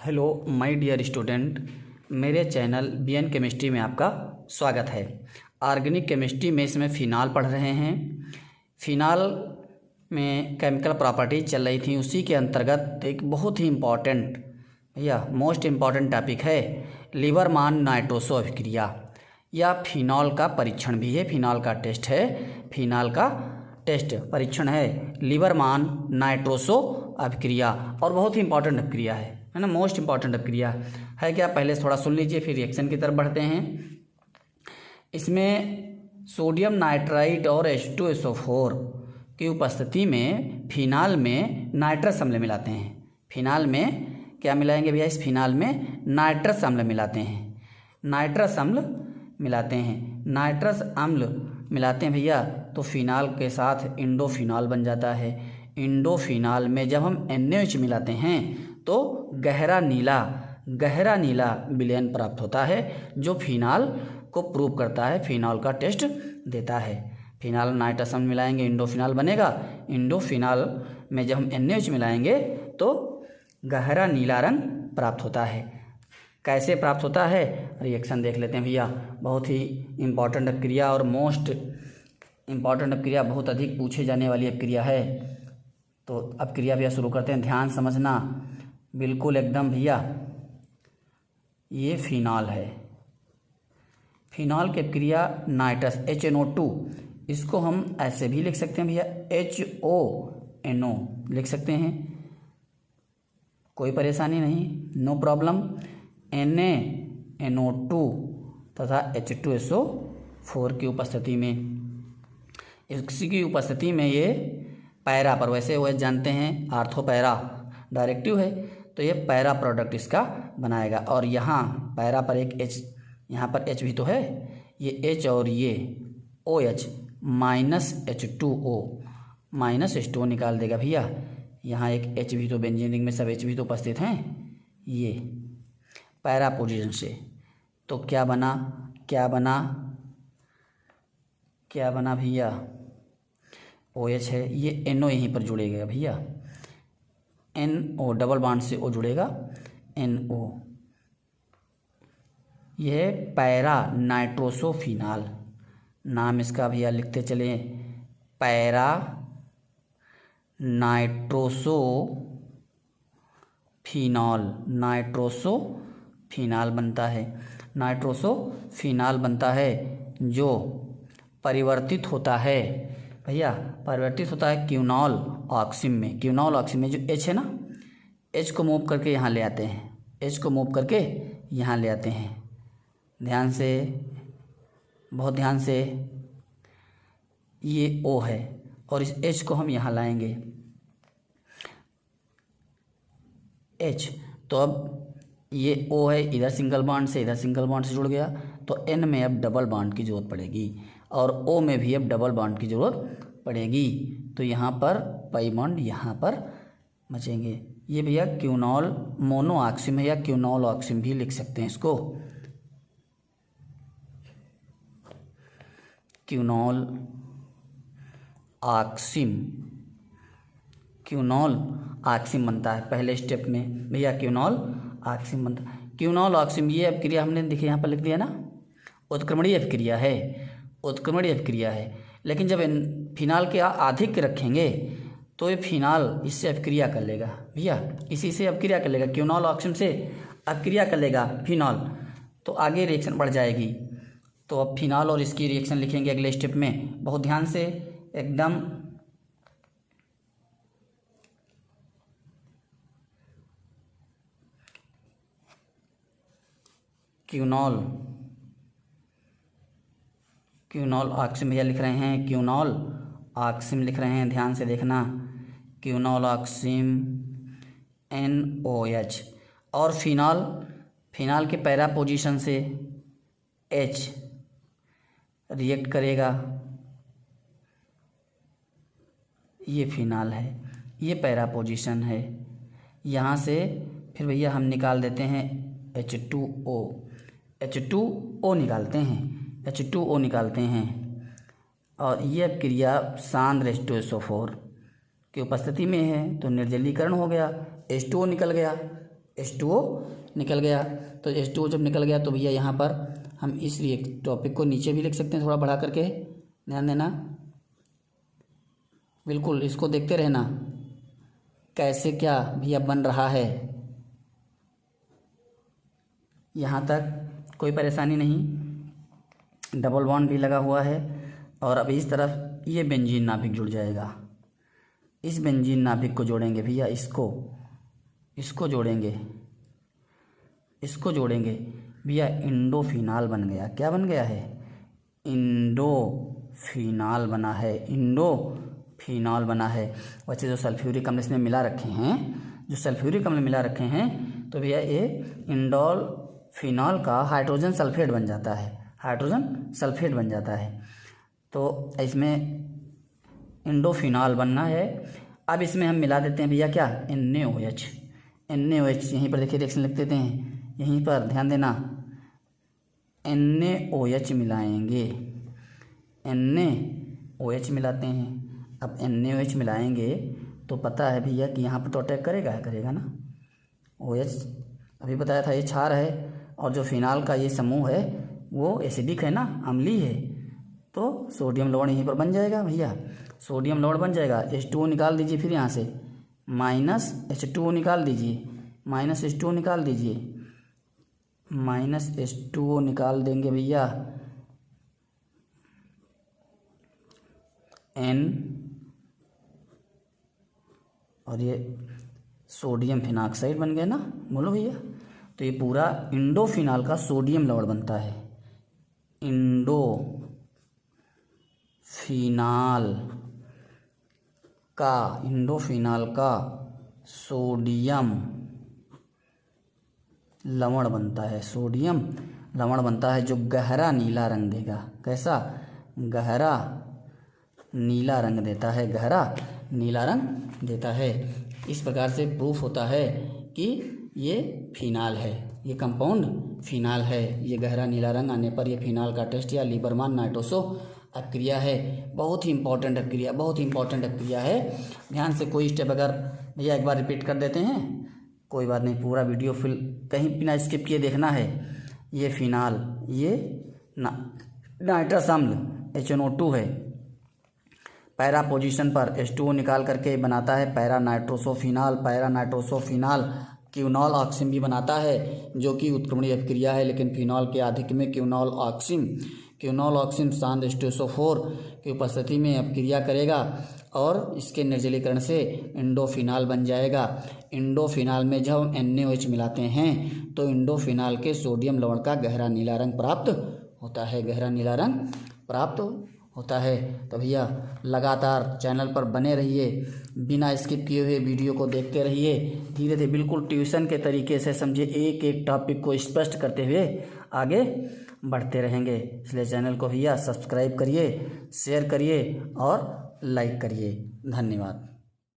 Hello my dear student, मेरे channel BN chemistry में आपका स्वागत है। ऑर्गेनिक केमिस्ट्री में इसमें फिनाल पढ़ रहे हैं। फिनाल में केमिकल प्रॉपर्टी चल रही थी, उसी के अंतर्गत एक बहुत ही इम्पॉर्टेंट मोस्ट इम्पॉर्टेंट टॉपिक है लीबरमान नाइट्रोसो अभिक्रिया या फिनॉल का परीक्षण भी है। फिनॉल का टेस्ट है, फिनाल का टेस्ट परीक्षण है लीबरमान नाइट्रोसो अभिक्रिया, और बहुत ही इंपॉर्टेंट अभिक्रिया है ना, मोस्ट इंपॉर्टेंट अभिक्रिया है। क्या पहले थोड़ा सुन लीजिए, फिर रिएक्शन की तरफ बढ़ते हैं। इसमें सोडियम नाइट्राइट और H2SO4 की उपस्थिति में फिनाल में नाइट्रस अम्ल मिलाते हैं। फिनाल में क्या मिलाएंगे भैया? इस फिनाल में नाइट्रस अम्ल मिलाते हैं। नाइट्रस अम्ल मिलाते हैं, नाइट्रस अम्ल मिलाते हैं भैया, तो फिनाल के साथ इंडोफिनॉल बन जाता है। इंडोफिनॉल में जब हम NaOH मिलाते हैं तो गहरा नीला विलयन प्राप्त होता है, जो फिनाल को प्रूव करता है, फिनॉल का टेस्ट देता है। फिनाल नाइट्रस अम्ल मिलाएंगे, इंडोफिनॉल बनेगा। इंडोफिनॉल में जब हम NaOH मिलाएंगे तो गहरा नीला रंग प्राप्त होता है। कैसे प्राप्त होता है? रिएक्शन देख लेते हैं भैया। बहुत ही इम्पॉर्टेंट अभिक्रिया और मोस्ट इम्पॉर्टेंट अभिक्रिया, बहुत अधिक पूछे जाने वाली अभिक्रिया है। तो अभिक्रिया भैया शुरू करते हैं, ध्यान समझना बिल्कुल एकदम भैया। ये फिनॉल है, फिनॉल की अभिक्रिया नाइट्रस HNO2, इसको हम ऐसे भी लिख सकते हैं भैया, HONO लिख सकते हैं, कोई परेशानी नहीं, नो प्रॉब्लम। NaNO2 तथा H2SO4 की उपस्थिति में, इसी की उपस्थिति में ये पैरा पर, वैसे वो जानते हैं आर्थो पैरा डायरेक्टिव है, तो ये पैरा प्रोडक्ट इसका बनाएगा। और यहाँ पैरा पर एक H, यहाँ पर H भी तो है, ये H और ये OH माइनस H2O निकाल देगा भैया। यहाँ एक H भी तो, बेंजीन रिंग में सब H भी तो उपस्थित हैं, ये पैरा पोजीशन से। तो क्या बना भैया? OH है, ये NO यहीं पर जुड़ेगा भैया, NO डबल बॉन्ड से O जुड़ेगा, NO। यह पैरा नाइट्रोसोफिनाल नाम इसका भैया, लिखते चले, पैरा नाइट्रोसोफिनॉल बनता है। नाइट्रोसोफिनॉल बनता है जो परिवर्तित होता है भैया, परिवर्तित होता है क्यूनॉल ऑक्सिम में। क्यूनॉल ऑक्सिम में जो H है ना, H को मूव करके यहाँ ले आते हैं, ध्यान से, बहुत ध्यान से। ये O है और इस H को हम यहाँ लाएंगे, H, तो अब ये O है, इधर सिंगल बॉन्ड से इधर सिंगल बॉन्ड से जुड़ गया, तो N में अब डबल बॉन्ड की जरूरत पड़ेगी और O में भी अब डबल बॉन्ड की जरूरत पड़ेगी। तो यहाँ पर पाई बॉन्ड यहाँ पर बचेंगे। ये भैया क्यूनॉल मोनो ऑक्सिम है, या क्यूनॉल ऑक्सिम भी लिख सकते हैं इसको, क्यूनॉल ऑक्सिम बनता है पहले स्टेप में भैया, क्यूनॉल ऑक्सिम बनता है। क्यूनॉल ऑक्सिम ये अभिक्रिया हमने देखिए यहाँ पर लिख दिया ना, उत्क्रमणीय अभिक्रिया है। लेकिन जब फिनाल के अधिक रखेंगे तो ये फिनाल इससे अभिक्रिया कर लेगा भैया, इसी से अभिक्रिया कर लेगा, क्यूनॉल ऑक्सिम से अभिक्रिया कर लेगा फिनॉल, तो आगे रिएक्शन बढ़ जाएगी। तो अब फिनाल और इसकी रिएक्शन लिखेंगे अगले स्टेप में, बहुत ध्यान से एकदम। क्यूनॉल ऑक्सिम भैया लिख रहे हैं, क्यूनॉल ऑक्सिम लिख रहे हैं, ध्यान से देखना, क्यूनॉल ऑक्सिम NOH। और फिनाल के पैरा पोजीशन से H रिएक्ट करेगा, ये फिनाल है, ये पैरा पोजीशन है। यहाँ से फिर भैया हम निकाल देते हैं H2O निकालते हैं, और ये क्रिया सांद्र H2SO4 की उपस्थिति में है, तो निर्जलीकरण हो गया, H2O निकल गया, H2O निकल गया। तो H2O जब निकल गया तो भैया यहाँ पर हम इस टॉपिक को नीचे भी लिख सकते हैं, थोड़ा बढ़ा करके, ध्यान देना, बिल्कुल इसको देखते रहना कैसे क्या भैया बन रहा है। यहाँ तक कोई परेशानी नहीं, डबल बॉन्ड भी लगा हुआ है। और अब इस तरफ ये बेंजीन नाभिक जुड़ जाएगा, इस बेंजीन नाभिक को जोड़ेंगे भैया, इसको जोड़ेंगे, इसको जोड़ेंगे भैया, इंडोफिनाल बन गया। क्या बन गया है? इंडोफिनाल बना है, इंडोफिनाल बना है। वैसे जो सल्फ्यूरिक अम्ल इसमें मिला रखे हैं, जो सल्फ्यूरिक अम्ल मिला रखे हैं, तो भैया ये इंडोफिनाल का हाइड्रोजन सल्फेट बन जाता है, हाइड्रोजन सल्फेट बन जाता है। तो इसमें इंडोफिनाल बनना है। अब इसमें हम मिला देते हैं भैया क्या? NaOH। NaOH यहीं पर देखिए रिएक्शन लिख देते हैं, यहीं पर ध्यान देना, NaOH मिलाएंगे, NaOH मिलाते हैं। अब NaOH मिलाएंगे तो पता है भैया कि यहाँ पर तो अटैक करेगा ना। OH अभी बताया था ये क्षार है, और जो फिनाल का ये समूह है वो एसिडिक है ना, अम्लीय है, तो सोडियम लवण यहीं पर बन जाएगा भैया, सोडियम लवण बन जाएगा। H2O निकाल दीजिए, फिर यहाँ से माइनस H2O निकाल दीजिए, माइनस H2O निकाल दीजिए, माइनस H2O निकाल देंगे भैया, N, और ये सोडियम फिनाक्साइड बन गया ना, बोलो भैया। तो ये पूरा इंडोफिनाल का सोडियम लवण बनता है, इंडोफिनाल का सोडियम लवण बनता है, सोडियम लवण बनता है, जो गहरा नीला रंग देगा। कैसा? गहरा नीला रंग देता है, गहरा नीला रंग देता है। इस प्रकार से प्रूफ होता है कि ये फिनाल है, ये कंपाउंड फिनाल है। ये गहरा नीला रंग आने पर ये फिनाल का टेस्ट या लीबरमान नाइट्रोसो अपक्रिया है। बहुत ही इंपॉर्टेंट अपक्रिया, बहुत ही इंपॉर्टेंट अपक्रिया है। ध्यान से कोई स्टेप अगर भैया एक बार रिपीट कर देते हैं, कोई बात नहीं, पूरा वीडियो फिर कहीं बिना स्किप किए देखना है। ये फिनाल, ये नाइट्रस अम्ल HNO2 है, पैरा पोजीशन पर H2O निकाल करके बनाता है पैरा नाइट्रोसोफिनाल, पैरा नाइट्रोसोफिनाल क्यूनॉल ऑक्सिम भी बनाता है, जो कि उत्क्रमणीय अभिक्रिया है। लेकिन फिनॉल के आधिक्य में क्यूनॉल ऑक्सिम शांत H2SO4 की उपस्थिति में अपक्रिया करेगा और इसके निर्जलीकरण से इंडोफिनाल बन जाएगा। इंडोफिनाल में जब हम NaOH मिलाते हैं तो इंडोफिनाल के सोडियम लवण का गहरा नीला रंग प्राप्त होता है, गहरा नीला रंग प्राप्त होता है। तो भैया लगातार चैनल पर बने रहिए, बिना स्किप किए हुए वीडियो को देखते रहिए, धीरे धीरे बिल्कुल ट्यूशन के तरीके से समझे, एक एक टॉपिक को स्पष्ट करते हुए आगे बढ़ते रहेंगे। इसलिए चैनल को भैया सब्सक्राइब करिए, शेयर करिए और लाइक करिए। धन्यवाद।